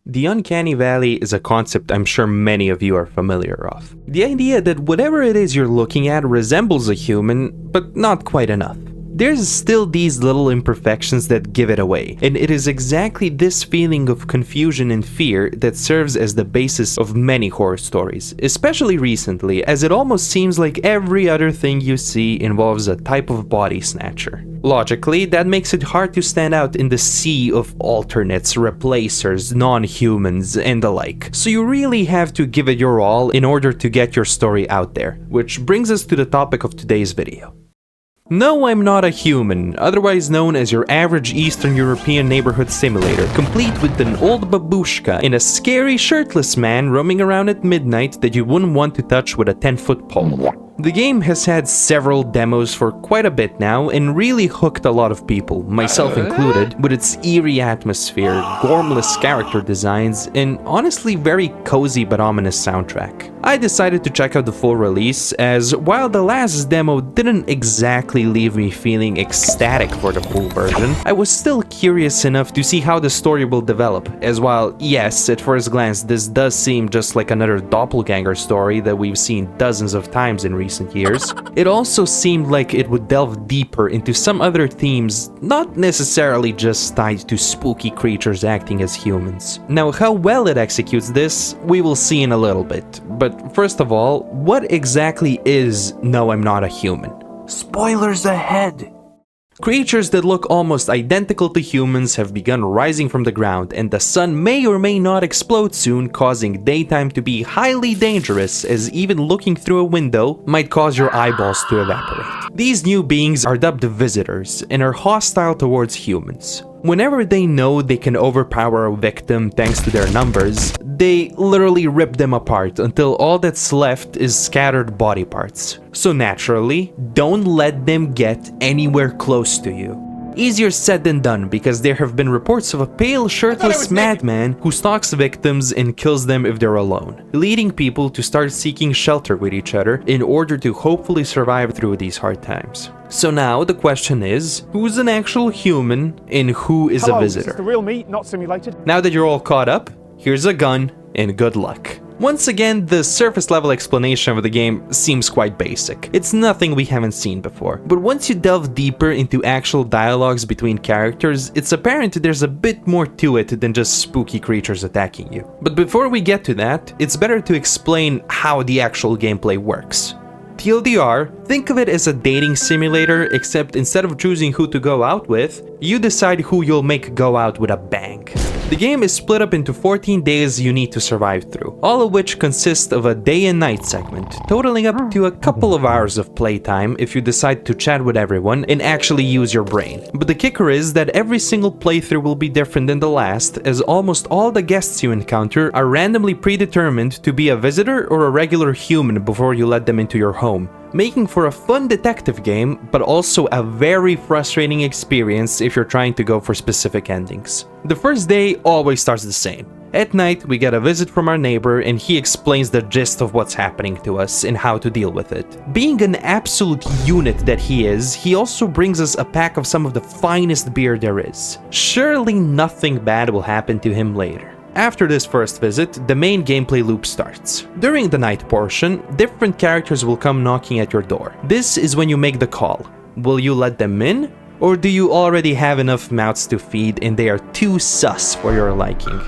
The uncanny valley is a concept I'm sure many of you are familiar of. The idea that whatever it is you're looking at resembles a human, but not quite enough. There's still these little imperfections that give it away, and it is exactly this feeling of confusion and fear that serves as the basis of many horror stories, especially recently, as it almost seems like every other thing you see involves a type of body snatcher. Logically, that makes it hard to stand out in the sea of alternates, replacers, non-humans, and the like. So you really have to give it your all in order to get your story out there, which brings us to the topic of today's video. No, I'm not a human, otherwise known as your average Eastern European neighborhood simulator, complete with an old babushka and a scary shirtless man roaming around at midnight that you wouldn't want to touch with a 10-foot pole. The game has had several demos for quite a bit now and really hooked a lot of people, myself included, with its eerie atmosphere, gormless character designs, and honestly very cozy but ominous soundtrack. I decided to check out the full release, as while the last demo didn't exactly leave me feeling ecstatic for the full version, I was still curious enough to see how the story will develop, as while yes, at first glance this does seem just like another doppelganger story that we've seen dozens of times in recent years, it also seemed like it would delve deeper into some other themes, not necessarily just tied to spooky creatures acting as humans. Now, how well it executes this, we will see in a little bit, but first of all, what exactly is No, I'm Not a Human? Spoilers ahead! Creatures that look almost identical to humans have begun rising from the ground, and the sun may or may not explode soon, causing daytime to be highly dangerous, as even looking through a window might cause your eyeballs to evaporate. These new beings are dubbed visitors and are hostile towards humans. Whenever they know they can overpower a victim thanks to their numbers, they literally rip them apart until all that's left is scattered body parts. So naturally, don't let them get anywhere close to you. Easier said than done, because there have been reports of a pale, shirtless madman who stalks victims and kills them if they're alone, leading people to start seeking shelter with each other in order to hopefully survive through these hard times. So now the question is, who's an actual human and who is a visitor? This is the real me, not simulated. Now that you're all caught up, here's a gun and good luck. Once again, the surface level explanation of the game seems quite basic. It's nothing we haven't seen before. But once you delve deeper into actual dialogues between characters, it's apparent there's a bit more to it than just spooky creatures attacking you. But before we get to that, it's better to explain how the actual gameplay works. TLDR, think of it as a dating simulator, except instead of choosing who to go out with, you decide who you'll make go out with a bang. The game is split up into 14 days you need to survive through, all of which consist of a day and night segment, totaling up to a couple of hours of playtime if you decide to chat with everyone and actually use your brain. But the kicker is that every single playthrough will be different than the last, as almost all the guests you encounter are randomly predetermined to be a visitor or a regular human before you let them into your home, making for a fun detective game, but also a very frustrating experience if you're trying to go for specific endings. The first day always starts the same. At night, we get a visit from our neighbor and he explains the gist of what's happening to us and how to deal with it. Being an absolute unit that he is, he also brings us a pack of some of the finest beer there is. Surely nothing bad will happen to him later. After this first visit, the main gameplay loop starts. During the night portion, different characters will come knocking at your door. This is when you make the call. Will you let them in? Or do you already have enough mouths to feed and they are too sus for your liking?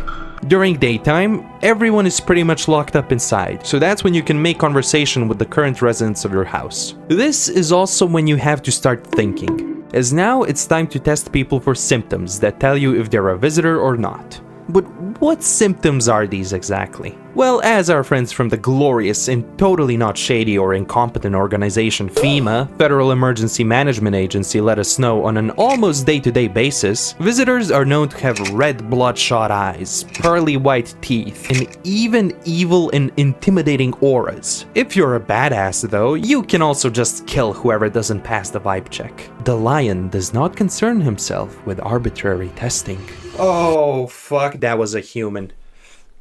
During daytime, everyone is pretty much locked up inside, so that's when you can make conversation with the current residents of your house. This is also when you have to start thinking, as now it's time to test people for symptoms that tell you if they're a visitor or not. But what symptoms are these exactly? Well, as our friends from the glorious and totally not shady or incompetent organization FEMA, Federal Emergency Management Agency, let us know on an almost day-to-day basis, visitors are known to have red bloodshot eyes, pearly white teeth, and even evil and intimidating auras. If you're a badass though, you can also just kill whoever doesn't pass the vibe check. The lion does not concern himself with arbitrary testing. Oh, fuck, that was a human.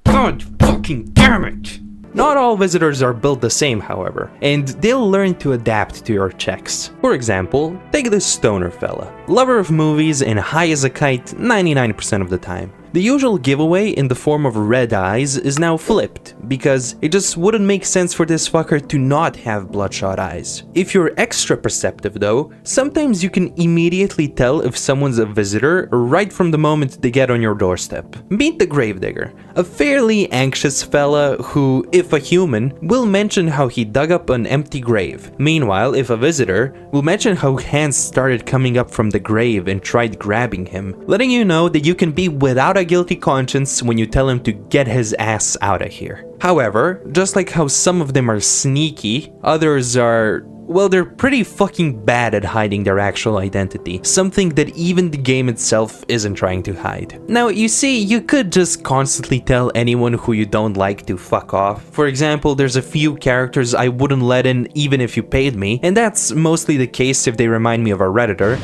God fucking damn it! Not all visitors are built the same, however, and they'll learn to adapt to your checks. For example, take this stoner fella. Lover of movies and high as a kite 99% of the time. The usual giveaway in the form of red eyes is now flipped, because it just wouldn't make sense for this fucker to not have bloodshot eyes. If you're extra perceptive though, sometimes you can immediately tell if someone's a visitor right from the moment they get on your doorstep. Meet the Gravedigger, a fairly anxious fella who, if a human, will mention how he dug up an empty grave. Meanwhile, if a visitor, will mention how hands started coming up from the grave and tried grabbing him, letting you know that you can be without a guilty conscience when you tell him to get his ass out of here. However, just like how some of them are sneaky, others are, well, they're pretty fucking bad at hiding their actual identity, something that even the game itself isn't trying to hide. Now, you see, you could just constantly tell anyone who you don't like to fuck off. For example, there's a few characters I wouldn't let in even if you paid me, and that's mostly the case if they remind me of a Redditor.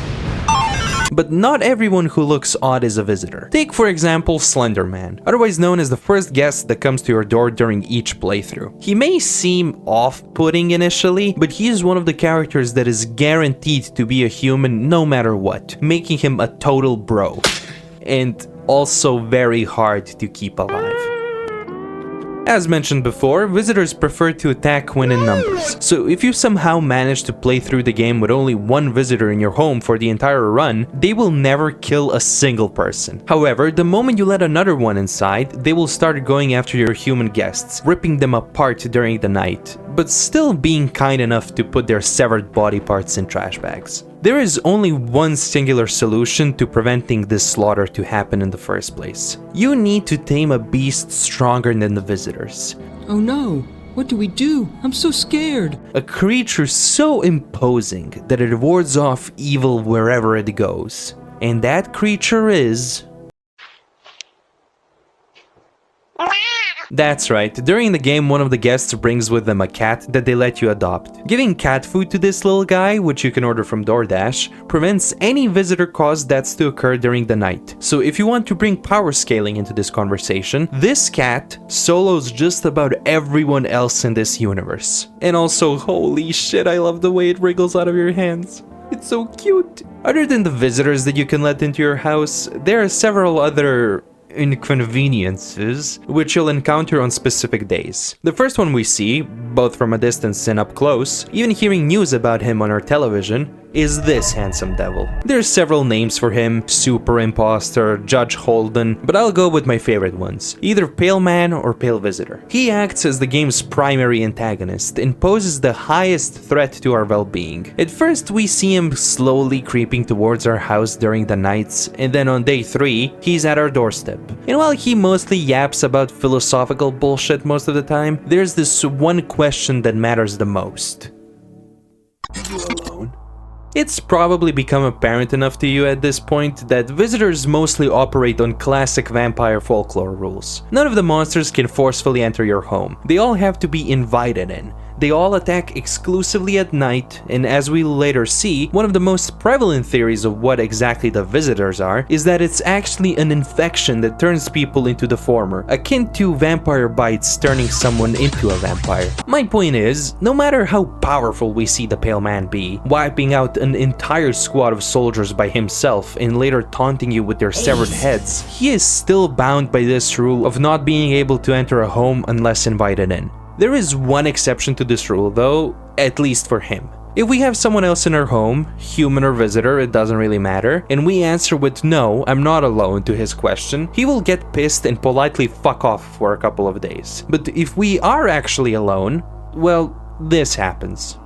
But not everyone who looks odd is a visitor. Take for example Slender Man, otherwise known as the first guest that comes to your door during each playthrough. He may seem off-putting initially, but he is one of the characters that is guaranteed to be a human no matter what, making him a total bro. And also very hard to keep alive. As mentioned before, visitors prefer to attack when in numbers, so if you somehow manage to play through the game with only one visitor in your home for the entire run, they will never kill a single person. However, the moment you let another one inside, they will start going after your human guests, ripping them apart during the night, but still being kind enough to put their severed body parts in trash bags. There is only one singular solution to preventing this slaughter to happen in the first place. You need to tame a beast stronger than the visitors. Oh no, what do we do? I'm so scared. A creature so imposing that it wards off evil wherever it goes. And that creature is... That's right, during the game one of the guests brings with them a cat that they let you adopt. Giving cat food to this little guy, which you can order from DoorDash, prevents any visitor cause deaths to occur during the night. So if you want to bring power scaling into this conversation, this cat solos just about everyone else in this universe. And also, holy shit, I love the way it wriggles out of your hands. It's so cute. Other than the visitors that you can let into your house, there are several other inconveniences which you'll encounter on specific days. The first one we see, both from a distance and up close, even hearing news about him on our television, is this handsome devil. There's several names for him, Super Imposter, Judge Holden, but I'll go with my favorite ones, either Pale Man or Pale Visitor. He acts as the game's primary antagonist and poses the highest threat to our well-being. At first we see him slowly creeping towards our house during the nights, and then on day 3, he's at our doorstep. And while he mostly yaps about philosophical bullshit most of the time, there's this one question that matters the most. Are you alone? It's probably become apparent enough to you at this point that visitors mostly operate on classic vampire folklore rules. None of the monsters can forcefully enter your home. They all have to be invited in. They all attack exclusively at night, and as we'll later see, one of the most prevalent theories of what exactly the visitors are is that it's actually an infection that turns people into the former, akin to vampire bites turning someone into a vampire. My point is, no matter how powerful we see the Pale Man be, wiping out an entire squad of soldiers by himself and later taunting you with their severed heads, he is still bound by this rule of not being able to enter a home unless invited in. There is one exception to this rule though, at least for him. If we have someone else in our home, human or visitor, it doesn't really matter, and we answer with "No, I'm not alone" to his question, he will get pissed and politely fuck off for a couple of days. But if we are actually alone, well, this happens.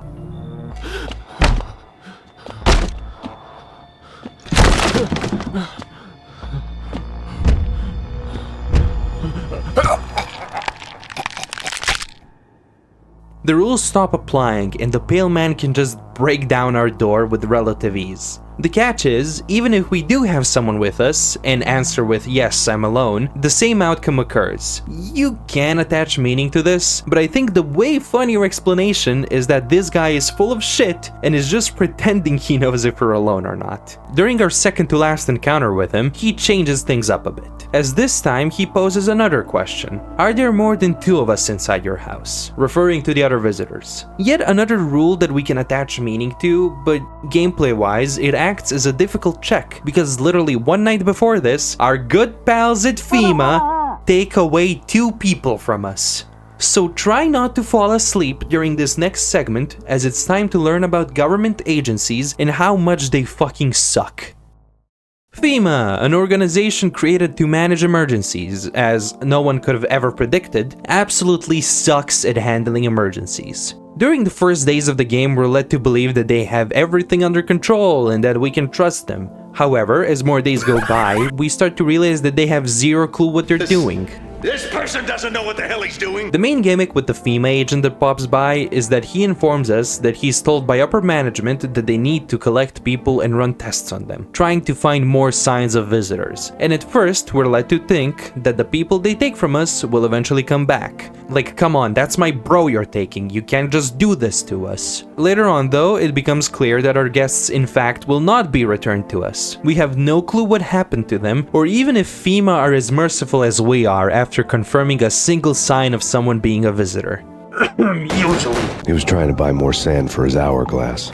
The rules stop applying and the Pale Man can just break down our door with relative ease. The catch is, even if we do have someone with us and answer with "Yes, I'm alone," the same outcome occurs. You can attach meaning to this, but I think the way funnier explanation is that this guy is full of shit and is just pretending he knows if we're alone or not. During our second to last encounter with him, he changes things up a bit, as this time he poses another question. Are there more than 2 of us inside your house? Referring to the other visitors. Yet another rule that we can attach meaning to, but gameplay-wise, it acts as a difficult check because literally one night before this, our good pals at FEMA take away 2 people from us. So try not to fall asleep during this next segment, as it's time to learn about government agencies and how much they fucking suck. FEMA, an organization created to manage emergencies, as no one could have ever predicted, absolutely sucks at handling emergencies. During the first days of the game, we're led to believe that they have everything under control and that we can trust them. However, as more days go by, we start to realize that they have zero clue what they're doing. This person doesn't know what the hell he's doing! The main gimmick with the FEMA agent that pops by is that he informs us that he's told by upper management that they need to collect people and run tests on them, trying to find more signs of visitors. And at first, we're led to think that the people they take from us will eventually come back. Like, come on, that's my bro you're taking, you can't just do this to us. Later on though, it becomes clear that our guests in fact will not be returned to us. We have no clue what happened to them, or even if FEMA are as merciful as we are after confirming a single sign of someone being a visitor. Usually. He was trying to buy more sand for his hourglass.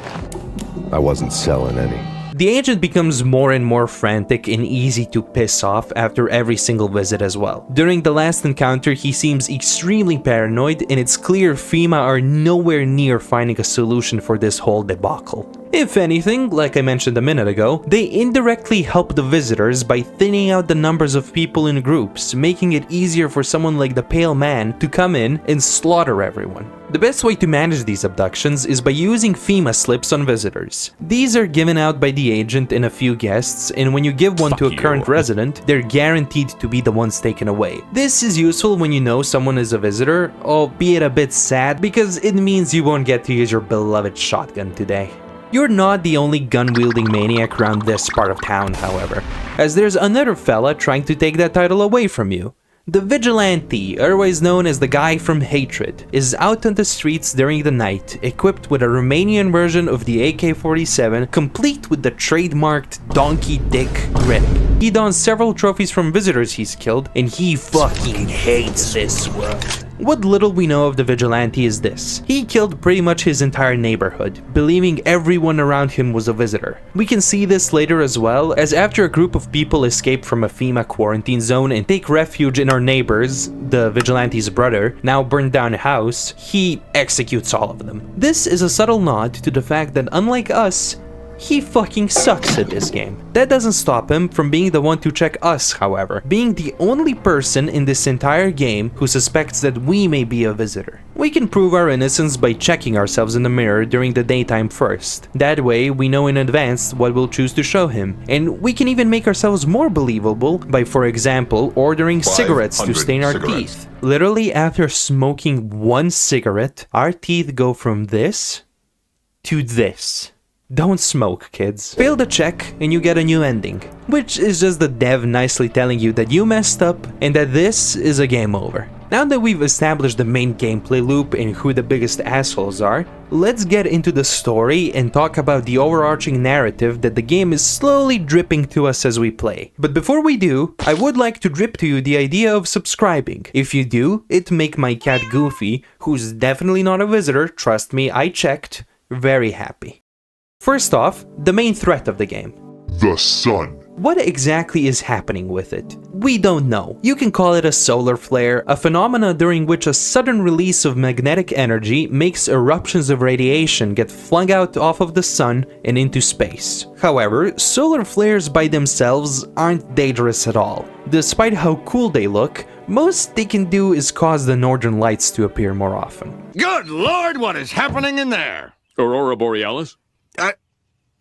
I wasn't selling any. The agent becomes more and more frantic and easy to piss off after every single visit as well. During the last encounter, he seems extremely paranoid, and it's clear FEMA are nowhere near finding a solution for this whole debacle. If anything, like I mentioned a minute ago, they indirectly help the visitors by thinning out the numbers of people in groups, making it easier for someone like the Pale Man to come in and slaughter everyone. The best way to manage these abductions is by using FEMA slips on visitors. These are given out by the agent and a few guests, and when you give one to a current resident, they're guaranteed to be the ones taken away. This is useful when you know someone is a visitor, albeit a bit sad because it means you won't get to use your beloved shotgun today. You're not the only gun-wielding maniac around this part of town, however, as there's another fella trying to take that title away from you. The Vigilante, otherwise known as the Guy from Hatred, is out on the streets during the night, equipped with a Romanian version of the AK-47, complete with the trademarked donkey dick grip. He dons several trophies from visitors he's killed, and he fucking hates this world. What little we know of the Vigilante is this: he killed pretty much his entire neighborhood, believing everyone around him was a visitor. We can see this later as well, as after a group of people escape from a FEMA quarantine zone and take refuge in our neighbor's, the Vigilante's brother, now burned down house, he executes all of them. This is a subtle nod to the fact that unlike us, he fucking sucks at this game. That doesn't stop him from being the one to check us, however, being the only person in this entire game who suspects that we may be a visitor. We can prove our innocence by checking ourselves in the mirror during the daytime first. That way, we know in advance what we'll choose to show him, and we can even make ourselves more believable by, for example, ordering cigarettes to stain our teeth. Literally, after smoking one cigarette, our teeth go from this to this. Don't smoke, kids. Fail the check and you get a new ending, which is just the dev nicely telling you that you messed up and that this is a game over. Now that we've established the main gameplay loop and who the biggest assholes are, let's get into the story and talk about the overarching narrative that the game is slowly dripping to us as we play. But before we do, I would like to drip to you the idea of subscribing. If you do, it'd make my cat Goofy, who's definitely not a visitor, trust me, I checked, very happy. First off, the main threat of the game. The sun. What exactly is happening with it? We don't know. You can call it a solar flare, a phenomena during which a sudden release of magnetic energy makes eruptions of radiation get flung out off of the sun and into space. However, solar flares by themselves aren't dangerous at all. Despite how cool they look, most they can do is cause the northern lights to appear more often. Good Lord, what is happening in there? Aurora Borealis?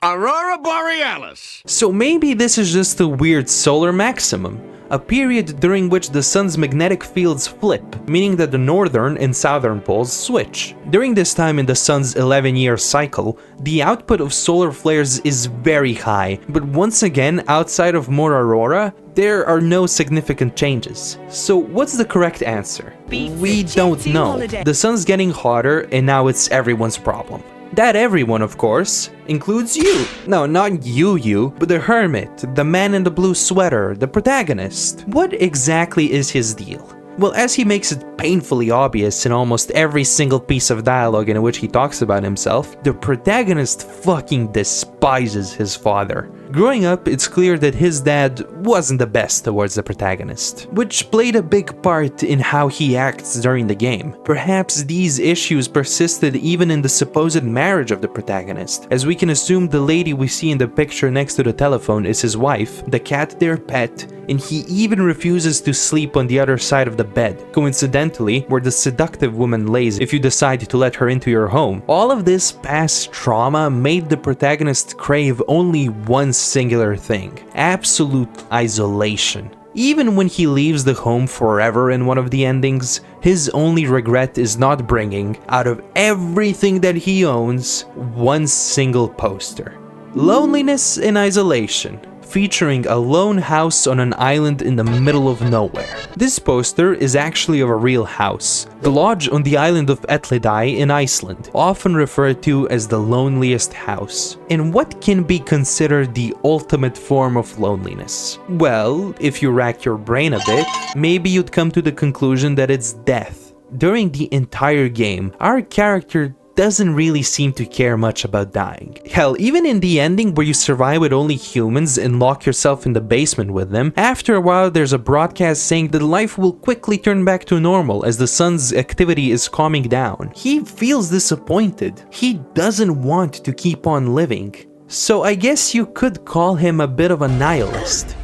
Aurora Borealis. So maybe this is just a weird solar maximum, a period during which the sun's magnetic fields flip, meaning that the northern and southern poles switch. During this time in the sun's 11-year cycle, the output of solar flares is very high, but once again, outside of more aurora, there are no significant changes. So what's the correct answer? We don't know. The sun's getting hotter and now it's everyone's problem. That everyone, of course, includes you. No, not you, but the hermit, the man in the blue sweater, the protagonist. What exactly is his deal? Well, as he makes it painfully obvious in almost every single piece of dialogue in which he talks about himself, the protagonist fucking despises his father. Growing up, it's clear that his dad wasn't the best towards the protagonist, which played a big part in how he acts during the game. Perhaps these issues persisted even in the supposed marriage of the protagonist, as we can assume the lady we see in the picture next to the telephone is his wife, the cat their pet, and he even refuses to sleep on the other side of the bed, coincidentally where the seductive woman lays if you decide to let her into your home. All of this past trauma made the protagonist crave only one singular thing: absolute isolation. Even when he leaves the home forever in one of the endings, his only regret is not bringing, out of everything that he owns, one single poster. Loneliness and Isolation, featuring a lone house on an island in the middle of nowhere. This poster is actually of a real house, the lodge on the island of Etledai in Iceland, often referred to as the loneliest house. And what can be considered the ultimate form of loneliness? Well, if you rack your brain a bit, maybe you'd come to the conclusion that it's death. During the entire game, our character doesn't really seem to care much about dying. Hell, even in the ending where you survive with only humans and lock yourself in the basement with them, after a while there's a broadcast saying that life will quickly turn back to normal as the sun's activity is calming down. He feels disappointed. He doesn't want to keep on living. So I guess you could call him a bit of a nihilist.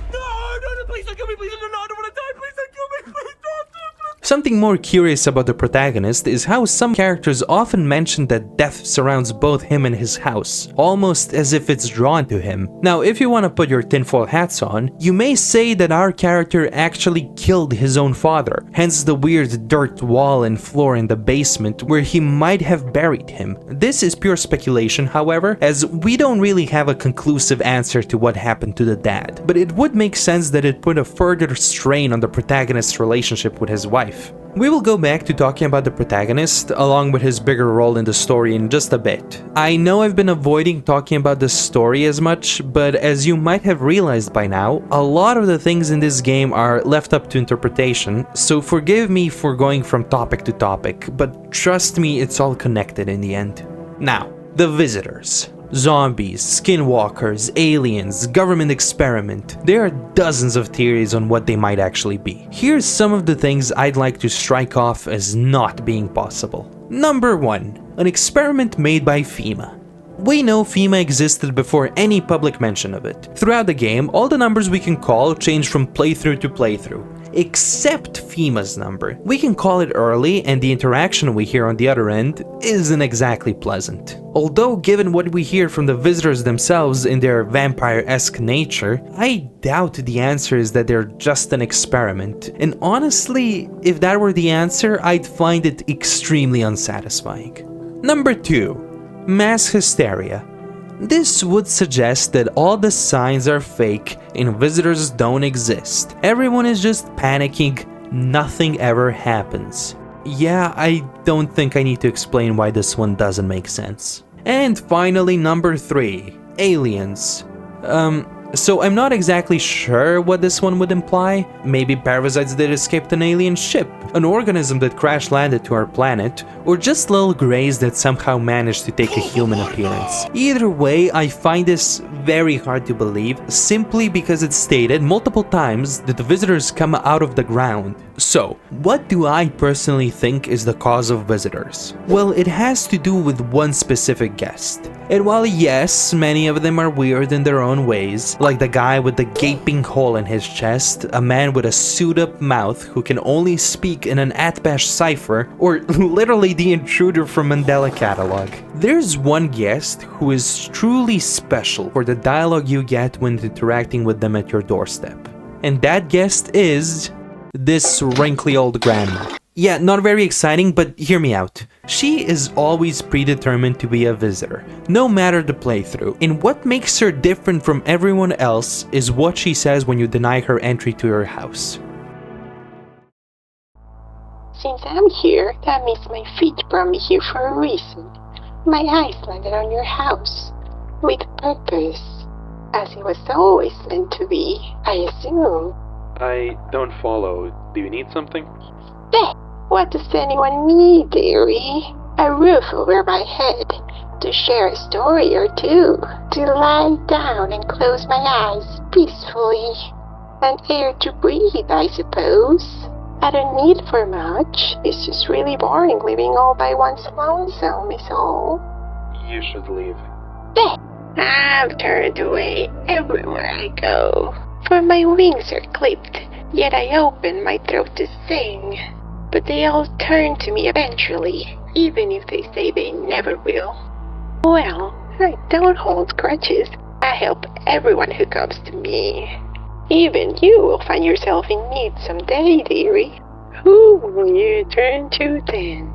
Something more curious about the protagonist is how some characters often mention that death surrounds both him and his house, almost as if it's drawn to him. Now, if you want to put your tinfoil hats on, you may say that our character actually killed his own father, hence the weird dirt wall and floor in the basement where he might have buried him. This is pure speculation, however, as we don't really have a conclusive answer to what happened to the dad, but it would make sense that it put a further strain on the protagonist's relationship with his wife. We will go back to talking about the protagonist, along with his bigger role in the story in just a bit. I know I've been avoiding talking about the story as much, but as you might have realized by now, a lot of the things in this game are left up to interpretation, so forgive me for going from topic to topic, but trust me, it's all connected in the end. Now, the visitors. Zombies, skinwalkers, aliens, government experiment. There are dozens of theories on what they might actually be. Here's some of the things I'd like to strike off as not being possible. Number 1. An experiment made by FEMA. We know FEMA existed before any public mention of it. Throughout the game, all the numbers we can call change from playthrough to playthrough, except FEMA's number. We can call it early, and the interaction we hear on the other end isn't exactly pleasant. Although, given what we hear from the visitors themselves in their vampire-esque nature, I doubt the answer is that they're just an experiment. And honestly, if that were the answer, I'd find it extremely unsatisfying. Number 2. Mass hysteria. This would suggest that all the signs are fake and visitors don't exist. Everyone is just panicking, nothing ever happens. Yeah, I don't think I need to explain why this one doesn't make sense. And finally, number 3, aliens. So I'm not exactly sure what this one would imply. Maybe parasites that escaped an alien ship, an organism that crash landed to our planet, or just little greys that somehow managed to take a human appearance. Either way, I find this very hard to believe, simply because it's stated multiple times that the visitors come out of the ground. So, what do I personally think is the cause of visitors? Well, it has to do with one specific guest. And while yes, many of them are weird in their own ways, like the guy with the gaping hole in his chest, a man with a sewed-up mouth who can only speak in an Atbash cipher, or literally the intruder from Mandela Catalog. There's one guest who is truly special for the dialogue you get when interacting with them at your doorstep. And that guest is this wrinkly old grandma. Yeah, not very exciting, but hear me out. She is always predetermined to be a visitor, no matter the playthrough. And what makes her different from everyone else is what she says when you deny her entry to your house. Since I'm here, that means my feet brought me here for a reason. My eyes landed on your house, with purpose, as it was always meant to be, I assume. I don't follow. Do you need something? There! What does anyone need, dearie? A roof over my head, to share a story or two, to lie down and close my eyes peacefully, and air to breathe, I suppose. I don't need for much. It's just really boring living all by one's lonesome is all. You should leave. There! I'm turned away everywhere I go, for my wings are clipped, yet I open my throat to sing. But they all turn to me eventually, even if they say they never will. Well, I don't hold grudges. I help everyone who comes to me. Even you will find yourself in need someday, dearie. Who will you turn to then?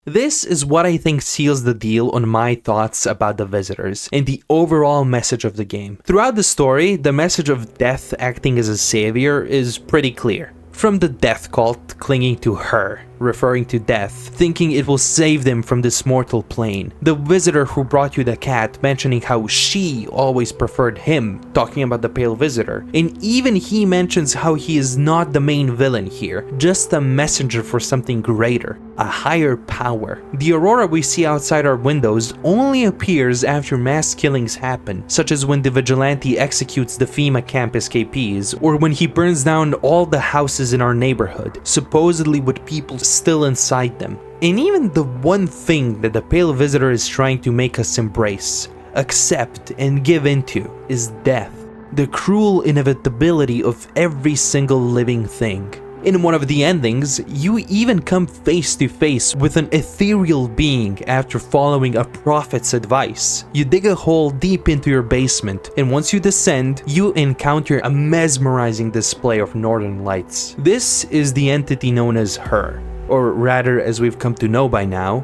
This is what I think seals the deal on my thoughts about the visitors and the overall message of the game. Throughout the story, the message of death acting as a savior is pretty clear. From the death cult clinging to her, referring to death, thinking it will save them from this mortal plane. The visitor who brought you the cat mentioning how she always preferred him, talking about the pale visitor. And even he mentions how he is not the main villain here, just a messenger for something greater, a higher power. The aurora we see outside our windows only appears after mass killings happen, such as when the vigilante executes the FEMA camp escapees, or when he burns down all the houses in our neighborhood, supposedly with people still inside them. And even the one thing that the pale visitor is trying to make us embrace, accept, and give into is death. The cruel inevitability of every single living thing. In one of the endings, you even come face to face with an ethereal being after following a prophet's advice. You dig a hole deep into your basement, and once you descend, you encounter a mesmerizing display of northern lights. This is the entity known as her, or rather, as we've come to know by now,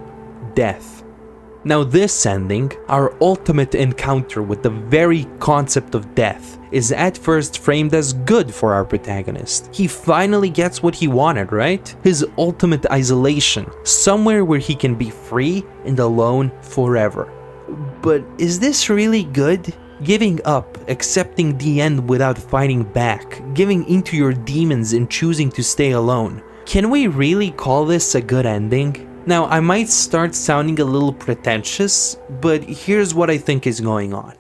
death. Now this ending, our ultimate encounter with the very concept of death, is at first framed as good for our protagonist. He finally gets what he wanted, right? His ultimate isolation, somewhere where he can be free and alone forever. But is this really good? Giving up, accepting the end without fighting back, giving into your demons and choosing to stay alone. Can we really call this a good ending? Now, I might start sounding a little pretentious, but here's what I think is going on.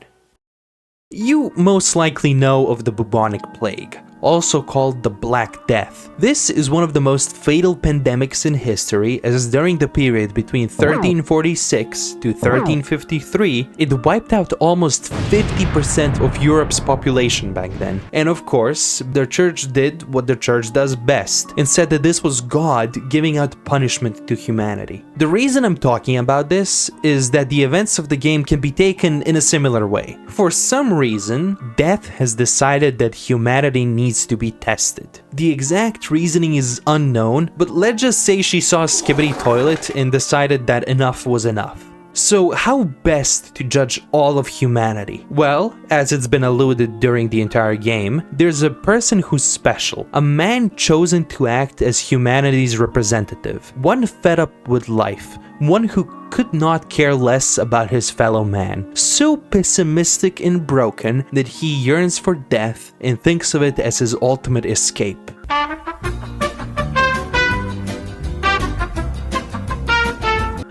You most likely know of the bubonic plague, also called the Black Death. This is one of the most fatal pandemics in history, as during the period between 1346 to 1353, it wiped out almost 50% of Europe's population back then. And of course, the church did what the church does best, and said that this was God giving out punishment to humanity. The reason I'm talking about this is that the events of the game can be taken in a similar way. For some reason, death has decided that humanity needs to be tested. The exact reasoning is unknown, but let's just say she saw a skibbity toilet and decided that enough was enough. So how best to judge all of humanity? Well, as it's been alluded during the entire game, there's a person who's special, a man chosen to act as humanity's representative, one fed up with life, one who could not care less about his fellow man, so pessimistic and broken that he yearns for death and thinks of it as his ultimate escape.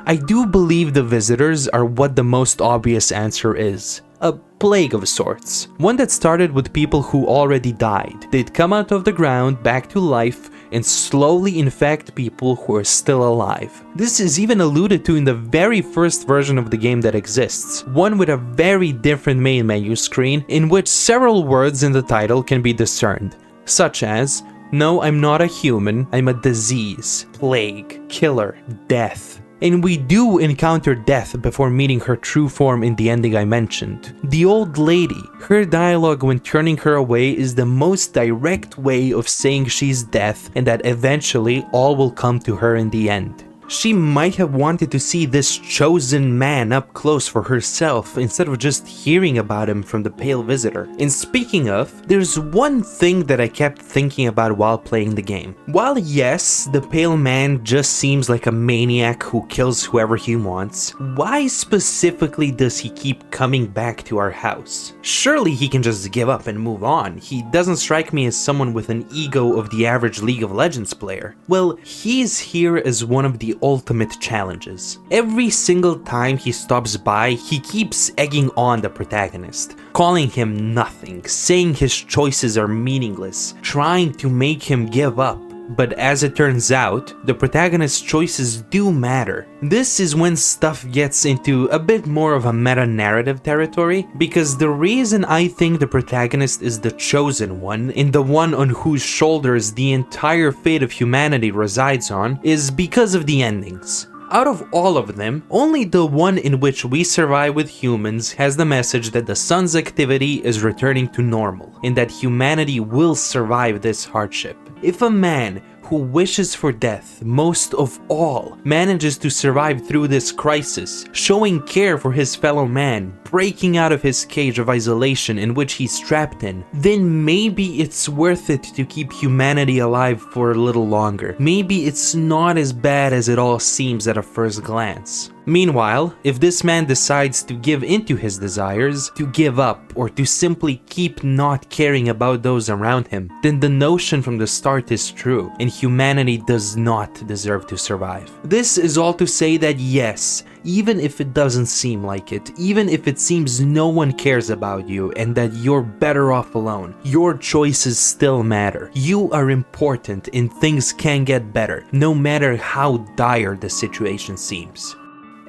I do believe the visitors are what the most obvious answer is. A plague of sorts. One that started with people who already died. They'd come out of the ground back to life and slowly infect people who are still alive. This is even alluded to in the very first version of the game that exists, one with a very different main menu screen in which several words in the title can be discerned, such as, "No, I'm not a human, I'm a disease, plague, killer, death." And we do encounter death before meeting her true form in the ending I mentioned. The old lady, her dialogue when turning her away is the most direct way of saying she's death and that eventually all will come to her in the end. She might have wanted to see this chosen man up close for herself instead of just hearing about him from the pale visitor. And speaking of, there's one thing that I kept thinking about while playing the game. While yes, the pale man just seems like a maniac who kills whoever he wants, why specifically does he keep coming back to our house? Surely he can just give up and move on. He doesn't strike me as someone with an ego of the average League of Legends player. Well, he's here as one of the ultimate challenges. Every single time he stops by, he keeps egging on the protagonist, calling him nothing, saying his choices are meaningless, trying to make him give up. But as it turns out, the protagonist's choices do matter. This is when stuff gets into a bit more of a meta-narrative territory, because the reason I think the protagonist is the chosen one, and the one on whose shoulders the entire fate of humanity resides on, is because of the endings. Out of all of them, only the one in which we survive with humans has the message that the sun's activity is returning to normal, and that humanity will survive this hardship. If a man who wishes for death most of all manages to survive through this crisis, showing care for his fellow man, breaking out of his cage of isolation in which he's trapped in, then maybe it's worth it to keep humanity alive for a little longer. Maybe it's not as bad as it all seems at a first glance. Meanwhile, if this man decides to give into his desires, to give up, or to simply keep not caring about those around him, then the notion from the start is true, and humanity does not deserve to survive. This is all to say that yes, even if it doesn't seem like it, even if it seems no one cares about you and that you're better off alone, your choices still matter. You are important and things can get better, no matter how dire the situation seems.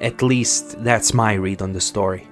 At least, that's my read on the story.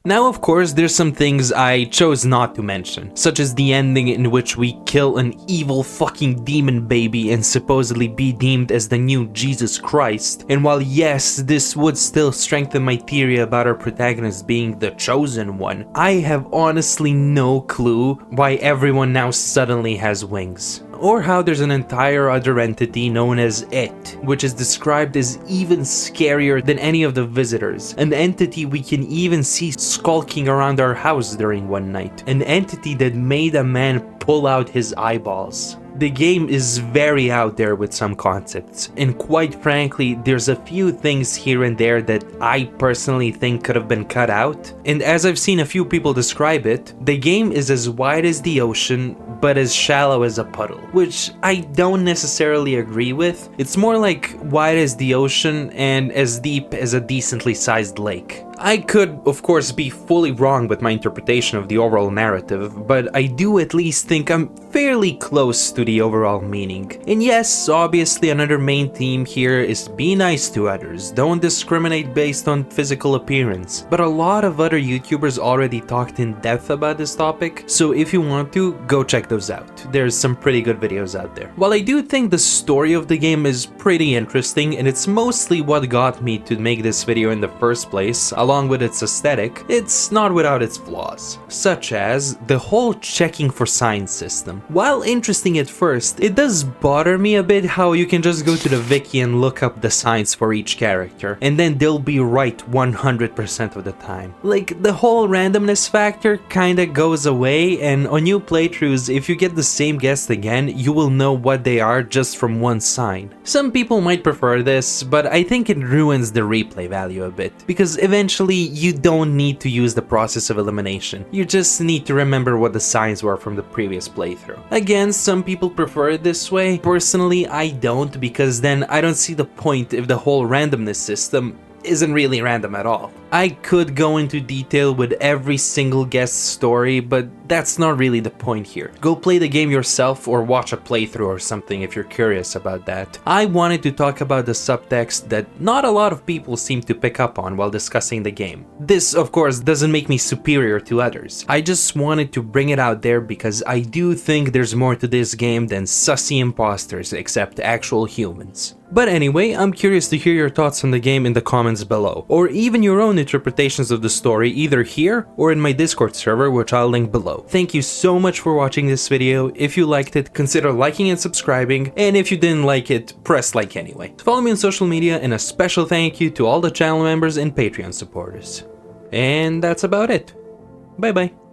Now, of course, there's some things I chose not to mention, such as the ending in which we kill an evil fucking demon baby and supposedly be deemed as the new Jesus Christ. And while yes, this would still strengthen my theory about our protagonist being the chosen one, I have honestly no clue why everyone now suddenly has wings. Or how there's an entire other entity known as It, which is described as even scarier than any of the visitors. An entity we can even see skulking around our house during one night. An entity that made a man pull out his eyeballs. The game is very out there with some concepts, and quite frankly, there's a few things here and there that I personally think could have been cut out. And as I've seen a few people describe it, the game is as wide as the ocean, but as shallow as a puddle, which I don't necessarily agree with. It's more like wide as the ocean and as deep as a decently sized lake. I could, of course, be fully wrong with my interpretation of the overall narrative, but I do at least think I'm fairly close to the overall meaning. And yes, obviously another main theme here is be nice to others, don't discriminate based on physical appearance. But a lot of other YouTubers already talked in depth about this topic, so if you want to, go check those out. There's some pretty good videos out there. While I do think the story of the game is pretty interesting, and it's mostly what got me to make this video in the first place, along with its aesthetic, it's not without its flaws, such as the whole checking for signs system. While interesting at first, it does bother me a bit how you can just go to the wiki and look up the signs for each character, and then they'll be right 100% of the time. Like, the whole randomness factor kinda goes away, and on new playthroughs, if you get the same guess again, you will know what they are just from one sign. Some people might prefer this, but I think it ruins the replay value a bit, because eventually you don't need to use the process of elimination. You just need to remember what the signs were from the previous playthrough. Again, some people prefer it this way. Personally, I don't, because then I don't see the point if the whole randomness system isn't really random at all. I could go into detail with every single guest's story, but that's not really the point here. Go play the game yourself or watch a playthrough or something if you're curious about that. I wanted to talk about the subtext that not a lot of people seem to pick up on while discussing the game. This, of course, doesn't make me superior to others. I just wanted to bring it out there because I do think there's more to this game than sussy imposters except actual humans. But anyway, I'm curious to hear your thoughts on the game in the comments below, or even your own own interpretations of the story either here or in my Discord server, which I'll link below. Thank you so much for watching this video. If you liked it, consider liking and subscribing, and if you didn't like it, press like anyway. Follow me on social media, and a special thank you to all the channel members and Patreon supporters. And that's about it. Bye bye.